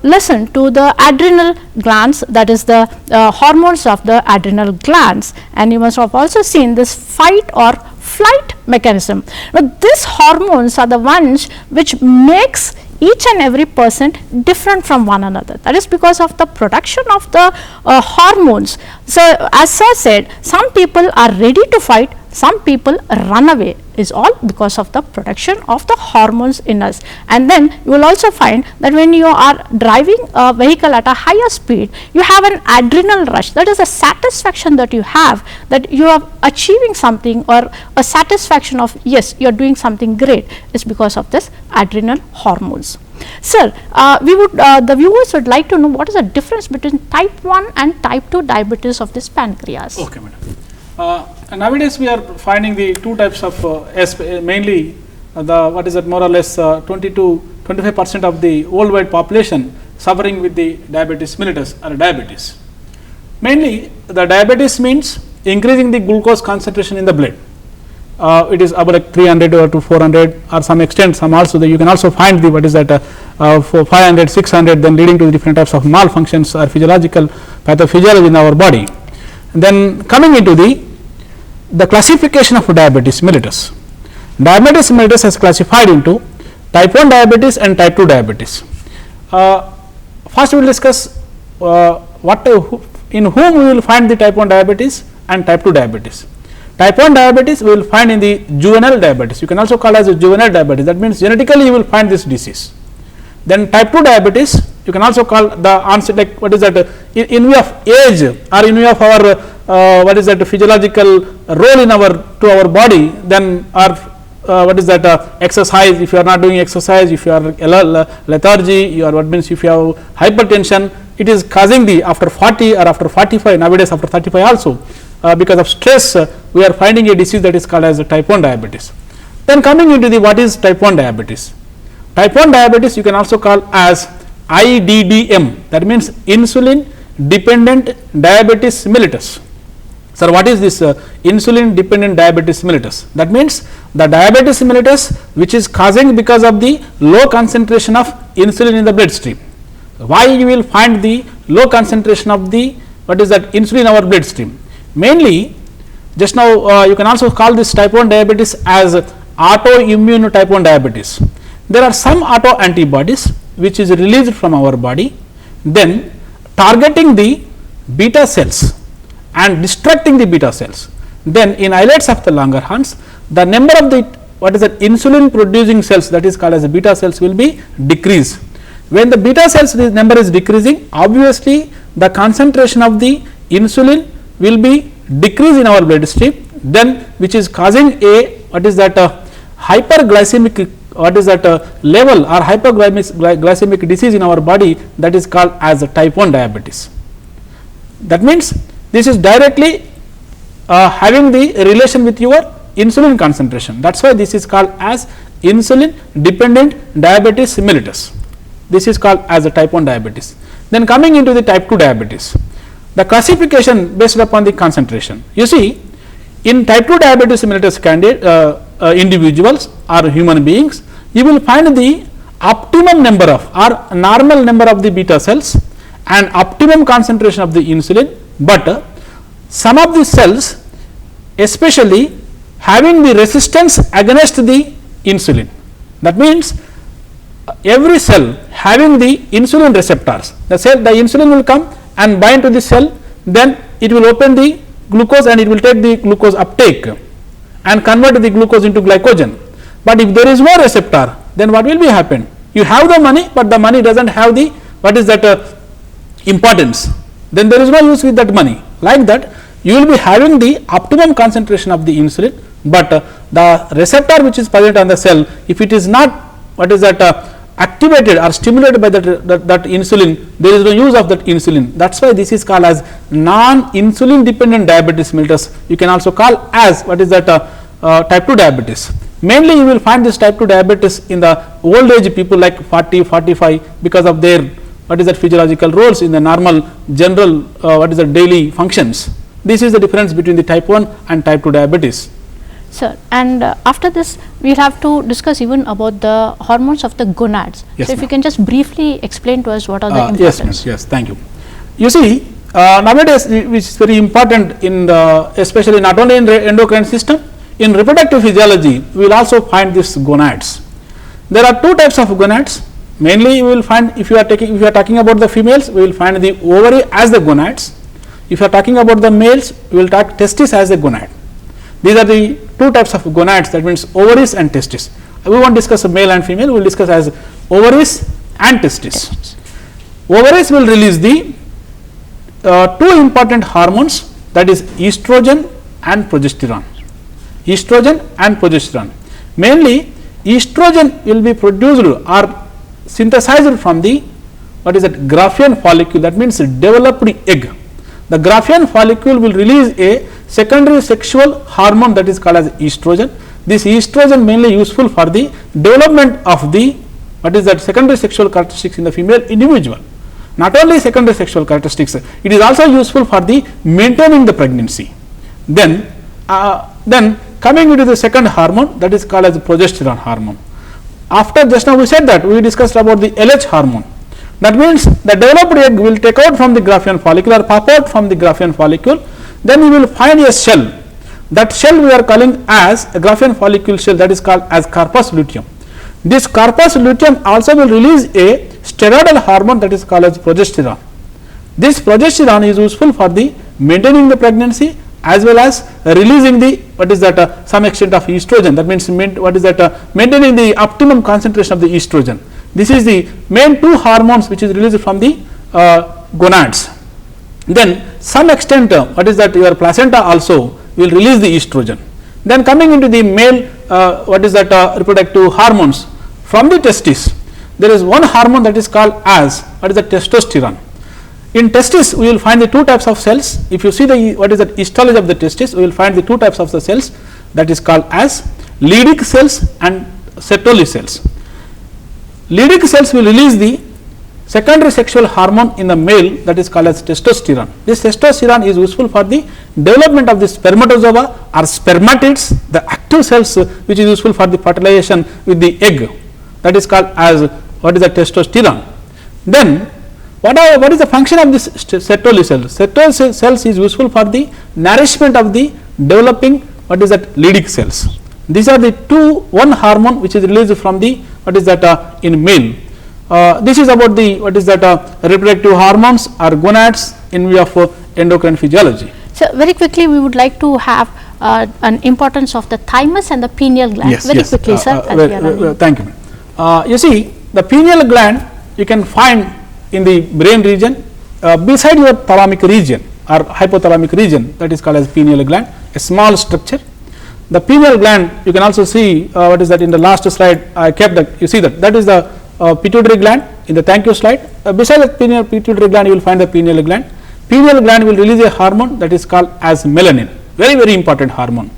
listened to the adrenal glands, that is the hormones of the adrenal glands, and you must have also seen this fight or flight mechanism. Now, these hormones are the ones which makes each and every person different from one another. That is because of the production of the hormones. So, as sir said, some people are ready to fight, some people run away, is all because of the production of the hormones in us. And then you will also find that when you are driving a vehicle at a higher speed, you have an adrenal rush. That is a satisfaction that you have, that you are achieving something, or a satisfaction of, yes, you are doing something great, is because of this adrenal hormones. Sir, the viewers would like to know what is the difference between type 1 and type 2 diabetes of this pancreas. Okay, madam. Nowadays we are finding the two types of mainly more or less 20 to 25% of the worldwide population suffering with the diabetes mellitus or diabetes. Mainly the diabetes means increasing the glucose concentration in the blood. It is about like 300 or to 400, or some extent, some also you can also find the for 500, 600, then leading to different types of malfunctions or physiological pathophysiology in our body. And then coming into the classification of diabetes mellitus. Diabetes mellitus is classified into type 1 diabetes and type 2 diabetes. First we will discuss in whom we will find the type 1 diabetes and type 2 diabetes. Type 1 diabetes we will find in the juvenile diabetes. You can also call as a juvenile diabetes. That means genetically you will find this disease. Then type 2 diabetes, you can also call the onset, like in view of age or in view of our physiological role in our body, then exercise. If you are not doing exercise, if you are lethargy, if you have hypertension, it is causing after 40 or after 45, nowadays after 35 also, because of stress, we are finding a disease that is called as type 1 diabetes. Then coming into what is type 1 diabetes. Type 1 diabetes you can also call as IDDM, that means insulin dependent diabetes mellitus. Sir, what is this insulin dependent diabetes mellitus? That means the diabetes mellitus which is causing because of the low concentration of insulin in the bloodstream. Why you will find the low concentration of the what is that insulin in our bloodstream? Mainly, just now you can also call this type 1 diabetes as autoimmune type 1 diabetes. There are some auto antibodies which is released from our body, then targeting the beta cells and distracting the beta cells. Then in islets of the Langerhans, the number of the what is that insulin producing cells, that is called as the beta cells, will be decreased. When the beta cells number is decreasing, obviously the concentration of the insulin will be decreased in our bloodstream, then which is causing a what is that hyperglycemic what is that level or hyperglycemic disease in our body, that is called as a type 1 diabetes. That means this is directly having the relation with your insulin concentration. That is why this is called as insulin dependent diabetes mellitus. This is called as a type 1 diabetes. Then coming into the type 2 diabetes, the classification based upon the concentration. You see, in type 2 diabetes mellitus individuals or human beings, you will find the optimum number of or normal number of the beta cells and optimum concentration of the insulin, but some of the cells especially having the resistance against the insulin. That means every cell having the insulin receptors, the insulin will come and bind to the cell, then it will open the glucose and it will take the glucose uptake and convert the glucose into glycogen. But if there is no receptor, then what will be happen? You have the money, but the money does not have the what is that importance, then there is no use with that money. Like that, you will be having the optimum concentration of the insulin, but the receptor which is present on the cell, if it is not what is that activated or stimulated by that insulin, there is no use of that insulin. That is why this is called as non-insulin dependent diabetes mellitus. You can also call as what is that type 2 diabetes. Mainly you will find this type 2 diabetes in the old age people like 40, 45 because of their what is that physiological roles in the normal general what is the daily functions. This is the difference between the type 1 and type 2 diabetes. Sir, and after this we will have to discuss even about the hormones of the gonads. Yes, so if you can just briefly explain to us what are the importance. Yes, thank you. You see, nowadays which is very important in the especially not only in the endocrine system, in reproductive physiology we will also find this gonads. There are two types of gonads. Mainly you will find, if you are talking about the females, we will find the ovary as the gonads. If you are talking about the males, we will talk testis as the gonad. These are the two types of gonads, that means ovaries and testis. We won't discuss male and female, we will discuss as ovaries and testis. Ovaries will release the two important hormones, that is estrogen and progesterone. Estrogen and progesterone. Mainly estrogen will be produced or synthesized from the what is that Graafian follicle, that means developed egg. The Graafian follicle will release a secondary sexual hormone that is called as estrogen. This estrogen mainly useful for the development of the what is that secondary sexual characteristics in the female individual. Not only secondary sexual characteristics, it is also useful for the maintaining the pregnancy. Then coming into the second hormone, that is called as progesterone hormone. After just now we said that we discussed about the LH hormone. That means the developed egg will take out from the Graafian follicle or pop out from the Graafian follicle. Then we will find a shell. That shell we are calling as a Graafian follicle shell, that is called as Corpus Luteum. This Corpus Luteum also will release a steroidal hormone that is called as progesterone. This progesterone is useful for the maintaining the pregnancy as well as releasing the what is that some extent of estrogen. That means maintaining the optimum concentration of the estrogen. This is the main two hormones which is released from the gonads. Then some extent what is that your placenta also will release the estrogen. Then coming into the male what is that reproductive hormones from the testis, there is one hormone that is called as what is the testosterone. In testis we will find the two types of cells. If you see the what is the histology of the testis, we will find the two types of the cells, that is called as Leydig cells and Sertoli cells. Leydig cells will release the secondary sexual hormone in the male that is called as testosterone. This testosterone is useful for the development of the spermatozoa or spermatids, the active cells which is useful for the fertilization with the egg, that is called as what is the testosterone. Then what is the function of this Sertoli cells? Sertoli cells is useful for the nourishment of the developing what is that Leydig cells. These are the one hormone which is released from the what is that in male. This is about the what is that reproductive hormones or gonads in view of endocrine physiology. So very quickly we would like to have an importance of the thymus and the pineal gland. Yes, very yes. quickly, sir. Thank you. You see, the pineal gland you can find in the brain region beside your thalamic region or hypothalamic region, that is called as pineal gland, a small structure. The pineal gland you can also see what is that in the last slide I kept that, you see that is the pituitary gland in the thank you slide. Beside the pituitary gland you will find the pineal gland. Pineal gland will release a hormone that is called as melanin, very important hormone.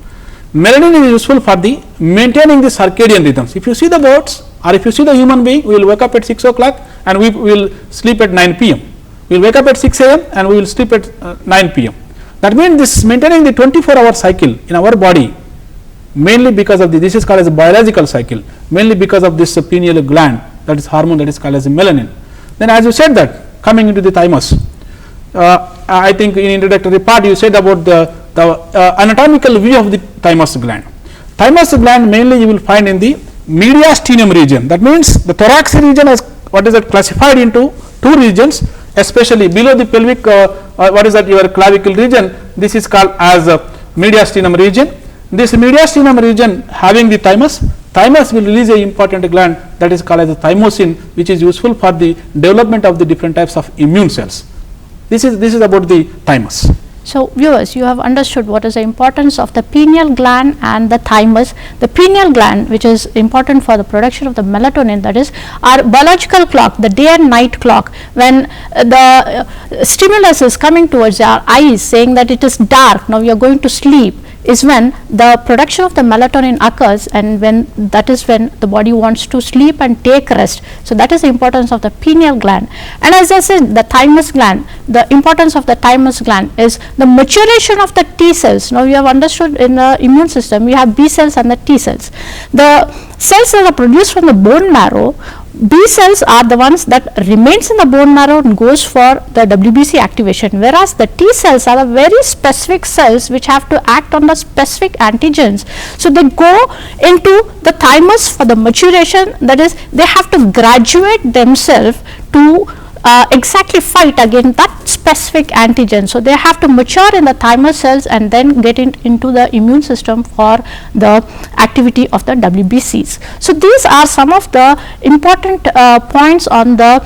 Melanin is useful for the maintaining the circadian rhythms. If you see the birds or if you see the human being, we will wake up at 6 o'clock and we will sleep at 9 p.m. We will wake up at 6 a.m. and we will sleep at 9 p.m. That means this maintaining the 24-hour cycle in our body, mainly because of this is called as a biological cycle, mainly because of this pineal gland, that is hormone that is called as melanin. Then as you said that, coming into the thymus, I think in introductory part you said about the anatomical view of the thymus gland. Thymus gland mainly you will find in the mediastinum region. That means the thorax region is what is that classified into two regions, especially below the pelvic what is that your clavicle region, this is called as mediastinum region. This mediastinum region having the thymus will release a important gland that is called as the thymosin, which is useful for the development of the different types of immune cells. This is about the thymus. So viewers, you have understood what is the importance of the pineal gland and the thymus. The pineal gland, which is important for the production of the melatonin, that is our biological clock, the day and night clock. When the stimulus is coming towards our eyes saying that it is dark, now you are going to sleep, is when the production of the melatonin occurs, and that is when the body wants to sleep and take rest. So that is the importance of the pineal gland. And as I said, the thymus gland, the importance of the thymus gland is the maturation of the T cells. Now you have understood in the immune system we have B cells and the T cells. The cells that are produced from the bone marrow, B cells are the ones that remains in the bone marrow and goes for the WBC activation, whereas the T cells are the very specific cells which have to act on the specific antigens. So they go into the thymus for the maturation, that is they have to graduate themselves to exactly fight against that specific antigen. So they have to mature in the thymus cells and then get into the immune system for the activity of the WBCs. So these are some of the important points on the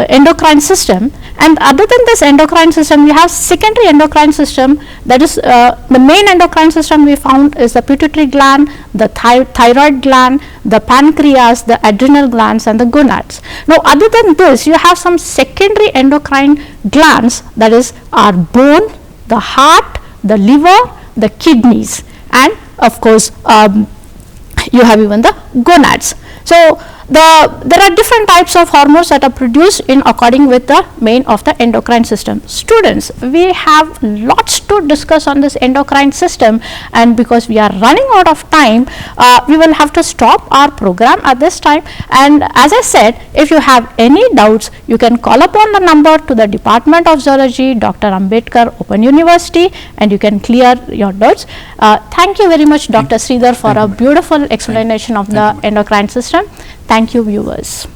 endocrine system. And other than this endocrine system, we have secondary endocrine system, that is the main endocrine system we found is the pituitary gland, the thyroid gland, the pancreas, the adrenal glands and the gonads. Now other than this, you have some secondary endocrine glands, that is our bone, the heart, the liver, the kidneys, and of course you have even the gonads. So there are different types of hormones that are produced in according with the main of the endocrine system. Students, we have lots to discuss on this endocrine system, and because we are running out of time, we will have to stop our program at this time. And as I said, if you have any doubts, you can call upon the number to the Department of Zoology, Dr. Ambedkar Open University, and you can clear your doubts. Thank you very much, Dr. Sridhar, for a beautiful explanation of the endocrine system. Thank you, viewers.